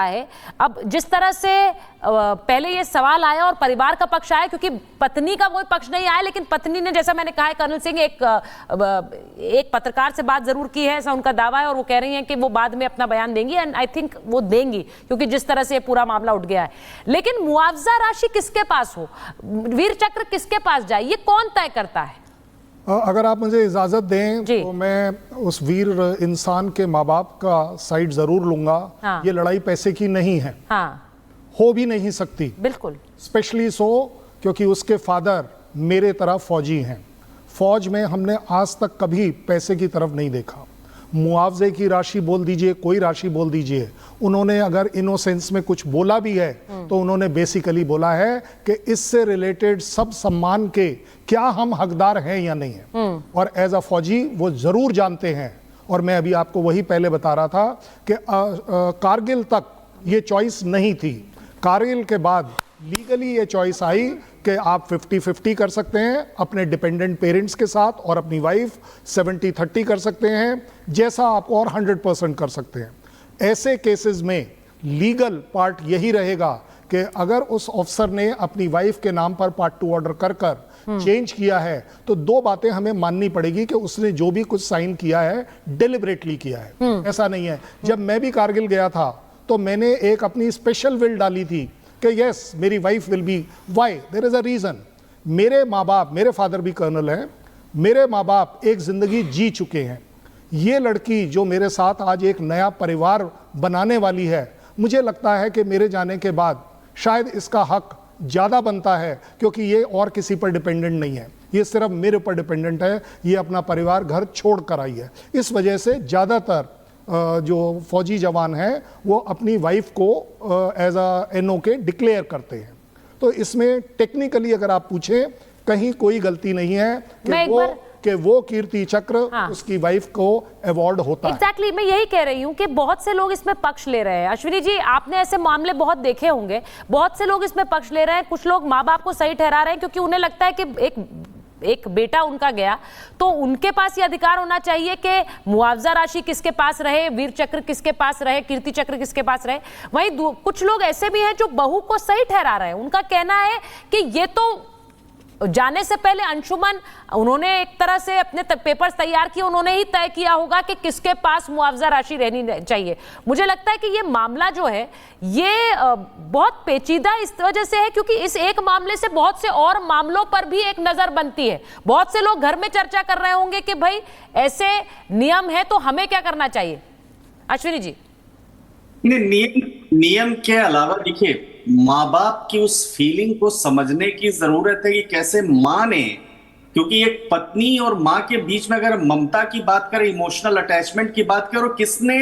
है। अब जिस तरह से पहले ये सवाल आया और परिवार का पक्ष आया, क्योंकि पत्नी का कोई पक्ष नहीं आया, लेकिन पत्नी ने, जैसा मैंने कहा है, कर्नल सिंह एक पत्रकार से बात जरूर की है, ऐसा उनका दावा है, और वो कह रही हैं कि वो बाद में अपना बयान देंगी, एंड आई थिंक वो देंगी, क्योंकि जिस तरह से पूरा मामला उठ गया है। लेकिन मुआवजा राशि किसके पास हो, वीर चक्र किसके पास जाए, ये कौन तय करता है? अगर आप मुझे इजाजत दें तो मैं उस वीर इंसान के माँ बाप का साइड जरूर लूंगा। हाँ। ये लड़ाई पैसे की नहीं है। हाँ। हो भी नहीं सकती, बिल्कुल, स्पेशली सो क्योंकि उसके फादर मेरे तरह फौजी हैं। फौज में हमने आज तक कभी पैसे की तरफ नहीं देखा। मुआवजे की राशि बोल दीजिए, कोई राशि बोल दीजिए, उन्होंने अगर इनोसेंस में कुछ बोला भी है तो उन्होंने बेसिकली बोला है कि इससे रिलेटेड सब सम्मान के क्या हम हकदार हैं या नहीं है। और एज अ फौजी वो जरूर जानते हैं, और मैं अभी आपको वही पहले बता रहा था कि कारगिल तक ये चॉइस नहीं थी। कारगिल के बाद लीगली ये चॉइस आई कि आप 50-50 कर सकते हैं अपने डिपेंडेंट पेरेंट्स के साथ, और अपनी वाइफ 70-30 कर सकते हैं, जैसा आप, और 100% कर सकते हैं। ऐसे केसेस में लीगल पार्ट यही रहेगा कि अगर उस ऑफिसर ने अपनी वाइफ के नाम पर पार्ट 2 ऑर्डर कर चेंज किया है, तो दो बातें हमें माननी पड़ेगी कि उसने जो भी कुछ साइन किया है डिलिबरेटली किया है। ऐसा नहीं है। जब मैं भी कारगिल गया था तो मैंने एक अपनी स्पेशल विल डाली थी कि यस, मेरी wife will be, why, there is a reason. मेरे माँ बाप, मेरे फादर भी कर्नल हैं, मेरे माँ बाप एक जिंदगी जी चुके हैं। ये लड़की जो मेरे साथ आज एक नया परिवार बनाने वाली है, मुझे लगता है कि मेरे जाने के बाद शायद इसका हक ज़्यादा बनता है, क्योंकि ये और किसी पर डिपेंडेंट नहीं है, ये सिर्फ मेरे ऊपर डिपेंडेंट है। ये अपना परिवार घर छोड़ कर आई है। इस वजह से ज़्यादातर जो फौजी जवान हैं वो अपनी वाइफ को एज अ NOK डिक्लेयर करते हैं। तो इसमें टेक्निकली अगर आप पूछें, कहीं कोई गलती नहीं है कि वो कीर्ति चक्र उसकी वाइफ को अवार्ड होता है। Exactly, मैं यही कह रही हूँ कि बहुत से लोग इसमें पक्ष ले रहे हैं। अश्विनी जी, आपने ऐसे मामले बहुत देखे होंगे, बहुत से लोग इसमें पक्ष ले रहे हैं। कुछ लोग माँ बाप को सही ठहरा रहे हैं, क्योंकि उन्हें लगता है कि एक बेटा उनका गया तो उनके पास ये अधिकार होना चाहिए कि मुआवजा राशि किसके पास रहे, वीर चक्र किसके पास रहे, कीर्ति चक्र किसके पास रहे। वहीं कुछ लोग ऐसे भी हैं जो बहू को सही ठहरा रहे हैं। उनका कहना है कि ये तो जाने से पहले अंशुमन, उन्होंने एक तरह से अपने पेपर्स तैयार किए, उन्होंने ही तय किया होगा कि किसके पास मुआवजा राशि रहनी चाहिए। मुझे लगता है कि ये मामला जो है ये बहुत पेचीदा इस वजह से है क्योंकि इस एक मामले से बहुत से और मामलों पर भी एक नजर बनती है। बहुत से लोग घर में चर्चा कर रहे होंगे कि भाई ऐसे नियम है तो हमें क्या करना चाहिए। अश्विनी जी, नियम के अलावा देखिए, माँ बाप की उस फीलिंग को समझने की जरूरत है कि कैसे माँ ने, क्योंकि एक पत्नी और माँ के बीच में अगर ममता की बात करें, इमोशनल अटैचमेंट की बात करें, और किसने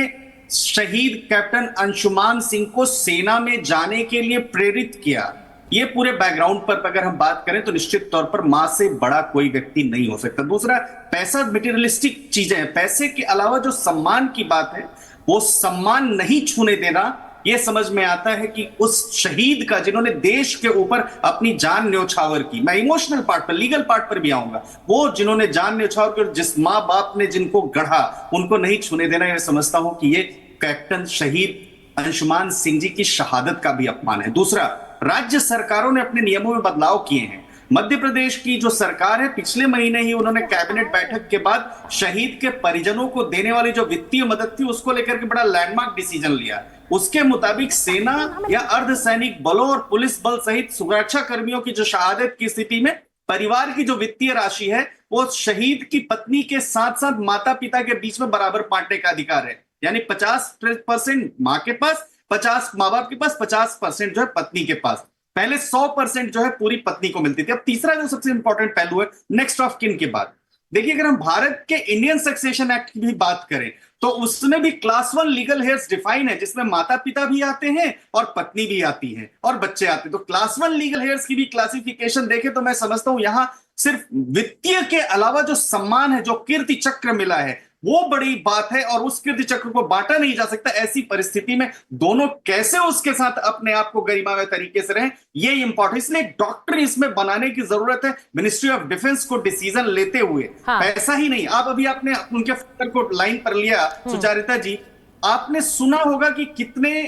शहीद कैप्टन अंशुमान सिंह को सेना में जाने के लिए प्रेरित किया, ये पूरे बैकग्राउंड पर अगर हम बात करें तो निश्चित तौर पर माँ से बड़ा कोई व्यक्ति नहीं हो सकता। दूसरा, पैसा मटेरियलिस्टिक चीजें हैं, पैसे के अलावा जो सम्मान की बात है वो सम्मान नहीं छूने देना। ये समझ में आता है कि उस शहीद का, जिन्होंने देश के ऊपर अपनी जान न्योछावर की, मैं इमोशनल पार्ट पर, लीगल पार्ट पर भी आऊंगा, वो जिन्होंने जान न्योछावर की और जिस माँ बाप ने जिनको गढ़ा, उनको नहीं छूने देना। मैं समझता हूं कि ये कैप्टन शहीद अंशुमान सिंह जी की शहादत का भी अपमान है। दूसरा, राज्य सरकारों ने अपने नियमों में बदलाव किए हैं। मध्य प्रदेश की जो सरकार है, पिछले महीने ही उन्होंने कैबिनेट बैठक के बाद शहीद के परिजनों को देने वाली जो वित्तीय मदद थी उसको लेकर के बड़ा लैंडमार्क डिसीजन लिया। उसके मुताबिक सेना या अर्धसैनिक बलों और पुलिस बल सहित सुरक्षा कर्मियों की जो शहादत की स्थिति में परिवार की जो वित्तीय राशि है वो शहीद की पत्नी के साथ साथ माता पिता के बीच में बराबर बांटने का अधिकार है। यानी 50% मां के पास, 50 माँ बाप के पास, 50% जो है पत्नी के पास। पहले 100% जो है पूरी पत्नी को मिलती थी। अब तीसरा जो सबसे इंपॉर्टेंट पहलू है नेक्स्ट ऑफ किन के बाद, देखिए, अगर हम भारत के इंडियन सक्सेशन एक्ट की भी बात करें तो उसमें भी क्लास 1 लीगल हेयर्स डिफाइन है, जिसमें माता पिता भी आते हैं और पत्नी भी आती है और बच्चे आते हैं। तो क्लास 1 लीगल हेयर्स की भी क्लासिफिकेशन देखें तो मैं समझता हूं यहां सिर्फ वित्तीय के अलावा जो सम्मान है, जो कीर्ति चक्र मिला है, वो बड़ी बात है और उस कीर्ति चक्र को बांटा नहीं जा सकता। ऐसी परिस्थिति में दोनों कैसे उसके साथ अपने आप को गरिमामय तरीके से रहें, ये इंपॉर्टेंट, इसलिए डॉक्टर इसमें बनाने की जरूरत है मिनिस्ट्री ऑफ डिफेंस को डिसीजन लेते हुए। ऐसा ही नहीं, आप अभी आपने उनके फादर को लाइन पर लिया, सुचारिता जी, आपने सुना होगा कि कितने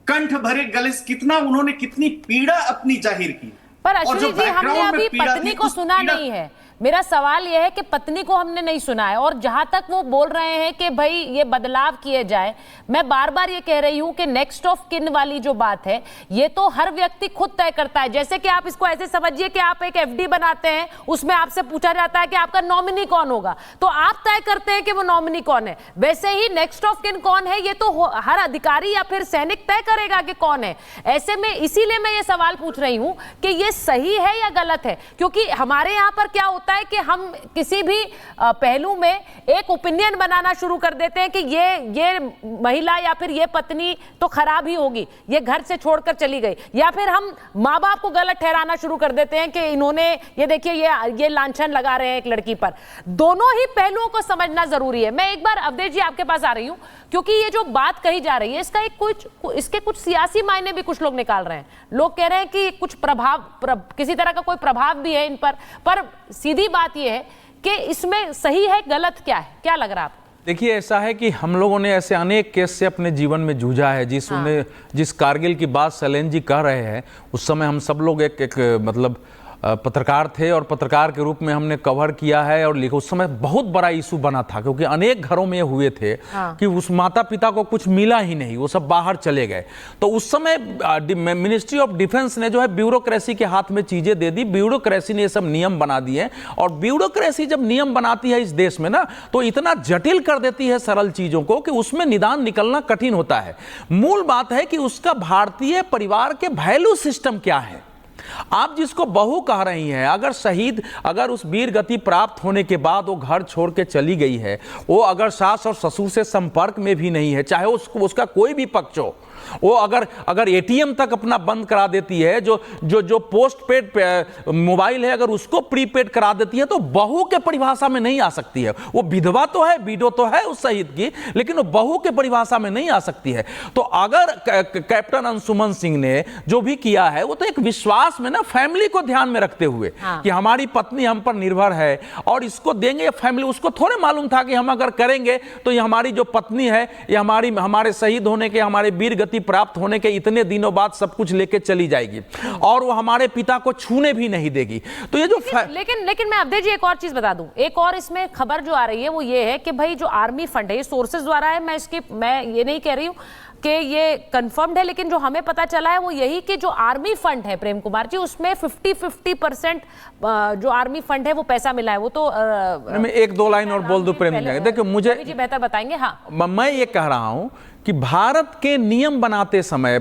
कंठ भरे गले से कितना उन्होंने कितनी पीड़ा अपनी जाहिर की। पर और जो अश्विनी जी, हमने background में अभी पीड़ा पत्नी थी, को उस सुना पीड़ा- नहीं है। मेरा सवाल यह है कि पत्नी को हमने नहीं सुना है, और जहां तक वो बोल रहे हैं कि भाई ये बदलाव किए जाए, मैं बार बार ये कह रही हूं कि नेक्स्ट ऑफ किन वाली जो बात है, ये तो हर व्यक्ति खुद तय करता है। जैसे कि आप इसको ऐसे समझिए कि आप एक एफडी बनाते हैं, उसमें आपसे पूछा जाता है कि आपका नॉमिनी कौन होगा, तो आप तय करते हैं कि वो नॉमिनी कौन है। वैसे ही नेक्स्ट ऑफ किन कौन है, ये तो हर अधिकारी या फिर सैनिक तय करेगा कि कौन है। ऐसे में इसीलिए मैं ये सवाल पूछ रही हूं कि ये सही है या गलत है, क्योंकि हमारे यहां पर क्या होता है कि हम किसी भी पहलू में एक ओपिनियन बनाना शुरू कर देते हैं कि ये महिला या फिर ये पत्नी तो खराब ही होगी, ये घर से छोड़कर चली गई, या फिर हम माँ बाप को गलत ठहराना शुरू कर देते हैं कि इन्होंने ये देखिए ये लांछन लगा रहे हैं एक लड़की पर। दोनों ही पहलुओं को समझना जरूरी है। मैं एक बार अवधेश जी आपके पास आ रही हूं, क्योंकि ये जो बात कही जा रही है इसका इसके कुछ सियासी मायने भी कुछ लोग निकाल रहे हैं। लोग कह रहे हैं कि कुछ किसी तरह का कोई प्रभाव भी है इन पर सीधी बात यह है कि इसमें सही है गलत क्या है, क्या लग रहा है आपको? देखिए, ऐसा है कि हम लोगों ने ऐसे अनेक केस से अपने जीवन में जूझा है। जिस कारगिल की बात शैलेंद्र जी कह रहे हैं, उस समय हम सब लोग एक मतलब पत्रकार थे, और पत्रकार के रूप में हमने कवर किया है और लिखा। उस समय बहुत बड़ा इशू बना था, क्योंकि अनेक घरों में हुए थे कि उस माता पिता को कुछ मिला ही नहीं, वो सब बाहर चले गए। तो उस समय मिनिस्ट्री ऑफ डिफेंस ने जो है ब्यूरोक्रेसी के हाथ में चीजें दे दी। ब्यूरोक्रेसी ने ये सब नियम बना दिए, और ब्यूरोक्रेसी जब नियम बनाती है इस देश में ना, तो इतना जटिल कर देती है सरल चीजों को कि उसमें निदान निकलना कठिन होता है। मूल बात है कि उसका भारतीय परिवार के वैल्यू सिस्टम क्या है। आप जिसको बहू कह रही हैं, अगर उस वीर गति प्राप्त होने के बाद वो घर छोड़ के चली गई है, वो अगर सास और ससुर से संपर्क में भी नहीं है, चाहे उसका कोई भी पक्ष हो, वो अगर एटीएम तक अपना बंद करा देती है, जो पोस्ट पेड मोबाइल है अगर उसको प्रीपेड करा देती है, तो बहू के परिभाषा में नहीं आ सकती है। वो विधवा तो है, विडो तो है उस शहीद की, लेकिन वो बहू के परिभाषा में नहीं आ सकती है। तो अगर कैप्टन अंशुमन सिंह ने जो भी किया है, वो तो एक विश्वास में ना, फैमिली को ध्यान में रखते हुए कि हमारी पत्नी हम पर निर्भर है और इसको देंगे फैमिली। उसको थोड़े मालूम था कि हम अगर करेंगे तो ये हमारी जो पत्नी है, ये हमारे शहीद होने के, हमारे वीर गति प्राप्त होने के इतने दिनों बाद सब कुछ लेके चली जाएगी, और वो हमारे पिता को छूने भी नहीं देगी। तो ये जो लेकिन मैं अवधेश जी एक और चीज बता दूं, एक और इसमें खबर जो आ रही है वो ये है कि भाई जो आर्मी फंड है, ये सोर्सेज द्वारा है, मैं ये नहीं कह रही हूं कि ये कंफर्म्ड है, लेकिन जो हमें पता चला है वो यही कि जो आर्मी फंड है प्रेम कुमार जी, उसमें 50% जो आर्मी फंड है वो पैसा मिला है। वो तो मैं एक दो लाइन और बोल दूं प्रेम जी, देखिए मुझे जी बेहतर बताएंगे। हाँ, मैं ये कह रहा हूं कि भारत के नियम बनाते समय